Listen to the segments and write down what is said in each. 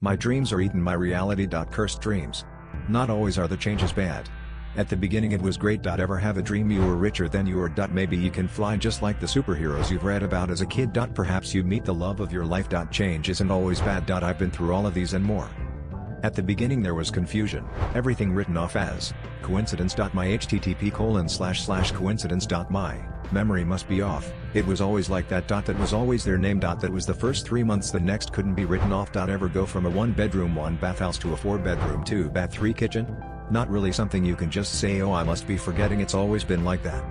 My dreams are eating my reality. Cursed dreams. Not always are the changes bad. At the beginning it was great. Ever have a dream you were richer than you were. Maybe you can fly just like the superheroes you've read about as a kid. Perhaps you meet the love of your life. Change isn't always bad. I've been through all of these and more. At the beginning there was confusion, everything written off as coincidence. My http://coincidence. My memory must be off. It was always like that. That was always their name. That was the first 3 months. The next couldn't be written off. Ever go from a 1-bedroom 1-bath house to a 4-bedroom 2-bath 3-kitchen? Not really something you can just say, oh, I must be forgetting. It's always been like that.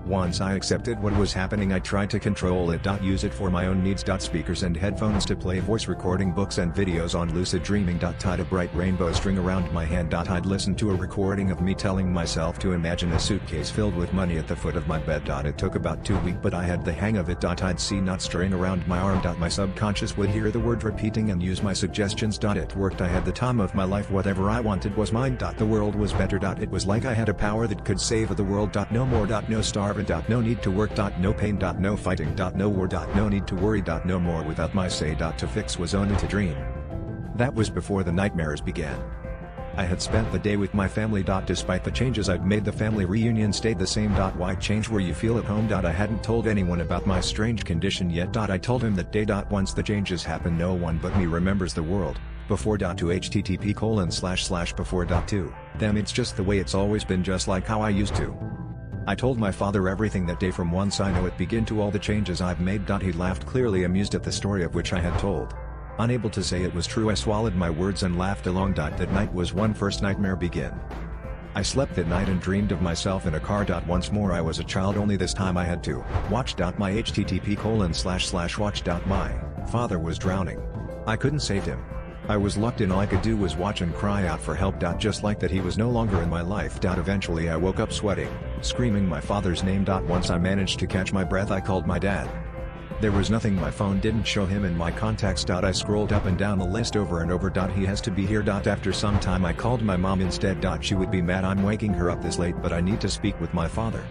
Once I accepted what was happening, I tried to control it. Use it for my own needs. Speakers and headphones to play voice recording, books and videos on lucid dreaming. Tied a bright rainbow string around my hand. I'd listen to a recording of me telling myself to imagine a suitcase filled with money at the foot of my bed. It took about 2 weeks, but I had the hang of it. I'd see knots string around my arm. My subconscious would hear the word repeating and use my suggestions. It worked. I had the time of my life. Whatever I wanted was mine. The world was better. It was like I had a power that could save the world. No more. No starving. No need to work. No pain. No fighting. No war. No need to worry. No more without my say. To fix was only to dream. That was before the nightmares began. I had spent the day with my family. Despite the changes I'd made, the family reunion stayed the same. Why change where you feel at home? I hadn't told anyone about my strange condition yet. I told him that day. Once the changes happen, no one but me remembers the world. Before. To http://before.to them. It's just the way it's always been, just like how I used to. I told my father everything that day, from once I know it begin to all the changes I've made. He laughed, clearly amused at the story of which I had told. Unable to say it was true, I swallowed my words and laughed along. That night was one first nightmare begin. I slept that night and dreamed of myself in a car. Once more I was a child, only this time I had to watch. My http://watch. My father was drowning. I couldn't save him. I was locked in. All I could do was watch and cry out for help. Just like that, he was no longer in my life. Eventually I woke up sweating, screaming my father's name. Once I managed to catch my breath, I called my dad. There was nothing, my phone didn't show him in my contacts. I scrolled up and down the list over and over. He has to be here. After some time I called my mom instead. She would be mad I'm waking her up this late, but I need to speak with my father.